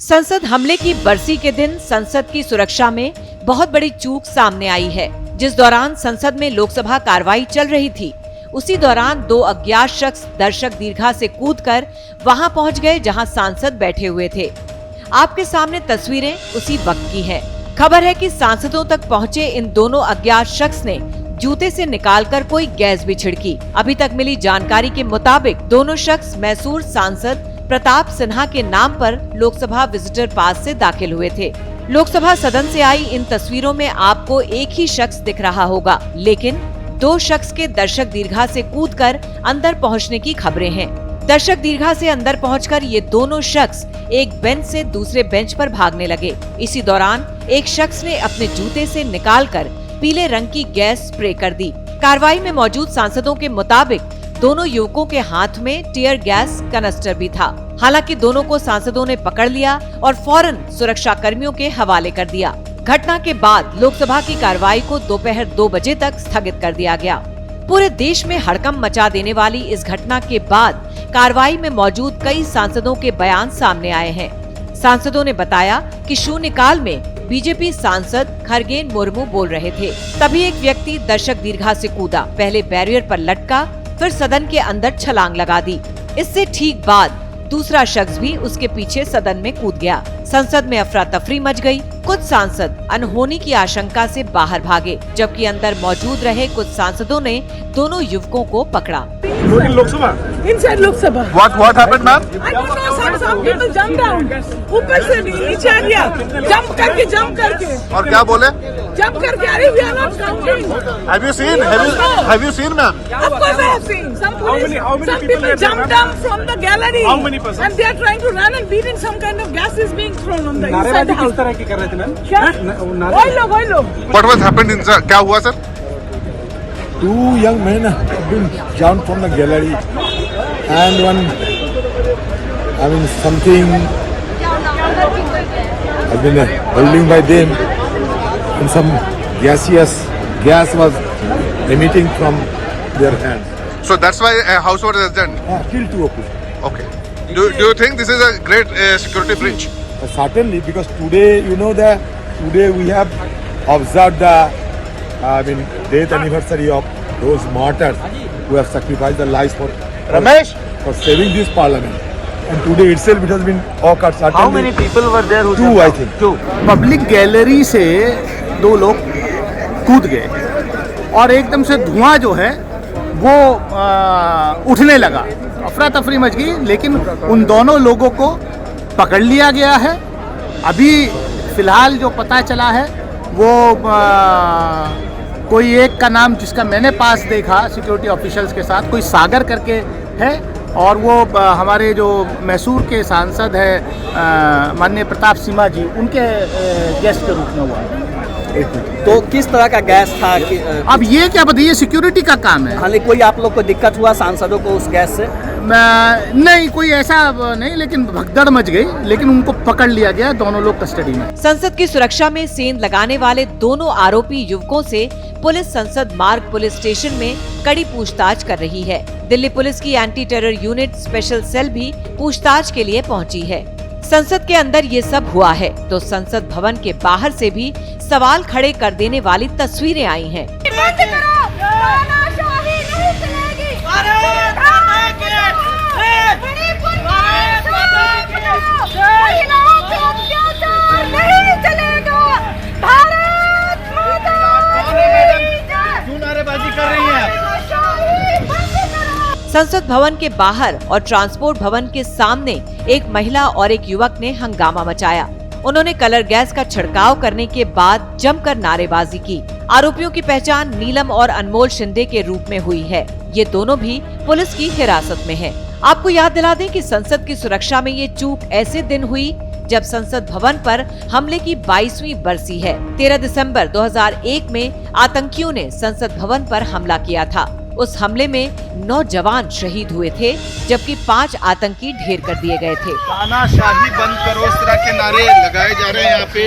संसद हमले की बरसी के दिन संसद की सुरक्षा में बहुत बड़ी चूक सामने आई है। जिस दौरान संसद में लोकसभा कार्रवाई चल रही थी, उसी दौरान दो अज्ञात शख्स दर्शक दीर्घा से कूदकर वहां पहुंच गए जहां सांसद बैठे हुए थे। आपके सामने तस्वीरें उसी वक्त की हैं। खबर है कि सांसदों तक पहुंचे इन दोनों अज्ञात शख्स ने जूते से निकालकर कोई गैस भी छिड़की। अभी तक मिली जानकारी के मुताबिक दोनों शख्स मैसूर सांसद प्रताप सिन्हा के नाम पर लोकसभा विजिटर पास से दाखिल हुए थे। लोकसभा सदन से आई इन तस्वीरों में आपको एक ही शख्स दिख रहा होगा, लेकिन दो शख्स के दर्शक दीर्घा से कूदकर अंदर पहुंचने की खबरें हैं। दर्शक दीर्घा से अंदर पहुंचकर ये दोनों शख्स एक बेंच से दूसरे बेंच पर भागने लगे। इसी दौरान एक शख्स ने अपने जूते से निकालकर पीले रंग की गैस स्प्रे कर दी। कार्रवाई में मौजूद सांसदों के मुताबिक दोनों युवकों के हाथ में टीयर गैस कनस्टर भी था। हालांकि दोनों को सांसदों ने पकड़ लिया और फौरन सुरक्षा कर्मियों के हवाले कर दिया। घटना के बाद लोकसभा की कार्रवाई को दोपहर 2 बजे तक स्थगित कर दिया गया। पूरे देश में हड़कंप मचा देने वाली इस घटना के बाद कार्रवाई में मौजूद कई सांसदों के बयान सामने आए हैं। सांसदों ने बताया कि शून्यकाल में बीजेपी सांसद खरगेन मुर्मू बोल रहे थे, तभी एक व्यक्ति दर्शक दीर्घा से कूदा। पहले बैरियर पर लटका, फिर सदन के अंदर छलांग लगा दी। इससे ठीक बाद दूसरा शख्स भी उसके पीछे सदन में कूद गया। संसद में अफरा तफरी मच गई। कुछ सांसद अनहोनी की आशंका से बाहर भागे, जबकि अंदर मौजूद रहे कुछ सांसदों ने दोनों युवकों को पकड़ा। Lok Sabha Inside Lok Sabha. What happened, ma'am? I don't know. Some people jump down. ऊपर से नीचे आ गया. Jump करके. और क्या बोले? Jump करके. अरे we are not counting. Have you seen, ma'am? Of course I have seen. Some people jump down from the gallery. How many persons? And they are trying to run and beat in some kind of gas is being thrown on the inside the house. किस तरह की कर रहे थे ma'am? क्या? वही लोग. What was happened inside? क्या हुआ sir? Two young men have been jumped from the gallery, and something has been holding by them, and some gas was emitting from their hands. So that's why House was adjourned. Killed 2 of them. Okay. Do you think this is a great security breach? Certainly, because today we have observed the death anniversary of those martyrs who have sacrificed their lives for saving this parliament. And today itself it has been occurred. Certainly, How many people were there? 2, I think. 2. Public gallery से 2 लोग कूद गए और एकदम से धुआं जो है वो उठने लगा। अफरा तफरी मच गई, लेकिन उन दोनों लोगों को पकड़ लिया गया है। अभी फिलहाल जो पता चला है वो कोई एक का नाम, जिसका मैंने पास देखा सिक्योरिटी ऑफिशियल्स के साथ, कोई सागर करके है, और वो हमारे जो मैसूर के सांसद है माननीय प्रताप सिन्हा जी, उनके गेस्ट के रूप में हुआ है। तो किस तरह का गैस था कि अब ये क्या बताइए, सिक्योरिटी का काम है। हालांकि कोई आप लोग को दिक्कत हुआ सांसदों को उस गैस से? नहीं, कोई ऐसा नहीं, लेकिन भगदड़ मच गई, लेकिन उनको पकड़ लिया गया। दोनों लोग कस्टडी में। संसद की सुरक्षा में सेंध लगाने वाले दोनों आरोपी युवकों से पुलिस संसद मार्ग पुलिस स्टेशन में कड़ी पूछताछ कर रही है। दिल्ली पुलिस की anti terror unit special cell भी पूछताछ के लिए पहुंची है। संसद के अंदर ये सब हुआ है तो संसद भवन के बाहर से भी सवाल खड़े कर देने वाली तस्वीरें आई हैं। संसद भवन के बाहर और ट्रांसपोर्ट भवन के सामने एक महिला और एक युवक ने हंगामा मचाया। उन्होंने कलर गैस का छिड़काव करने के बाद जमकर नारेबाजी की। आरोपियों की पहचान नीलम और अनमोल शिंदे के रूप में हुई है। ये दोनों भी पुलिस की हिरासत में हैं। आपको याद दिला दें कि संसद की सुरक्षा में ये चूक ऐसे दिन हुई जब संसद भवन पर हमले की 22वीं बरसी है। 13 दिसंबर 2001 में आतंकियों ने संसद भवन पर हमला किया था। उस हमले में 9 जवान शहीद हुए थे, जबकि 5 आतंकी ढेर कर दिए गए थे। तानाशाही बंद करो, इस तरह के नारे लगाए जा रहे हैं यहाँ पे।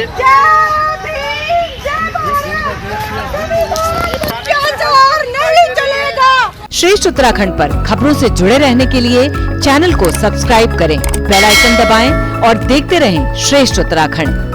श्रेष्ठ उत्तराखंड पर खबरों से जुड़े रहने के लिए चैनल को सब्सक्राइब करें, बेल आइकन दबाएं और देखते रहें श्रेष्ठ उत्तराखंड।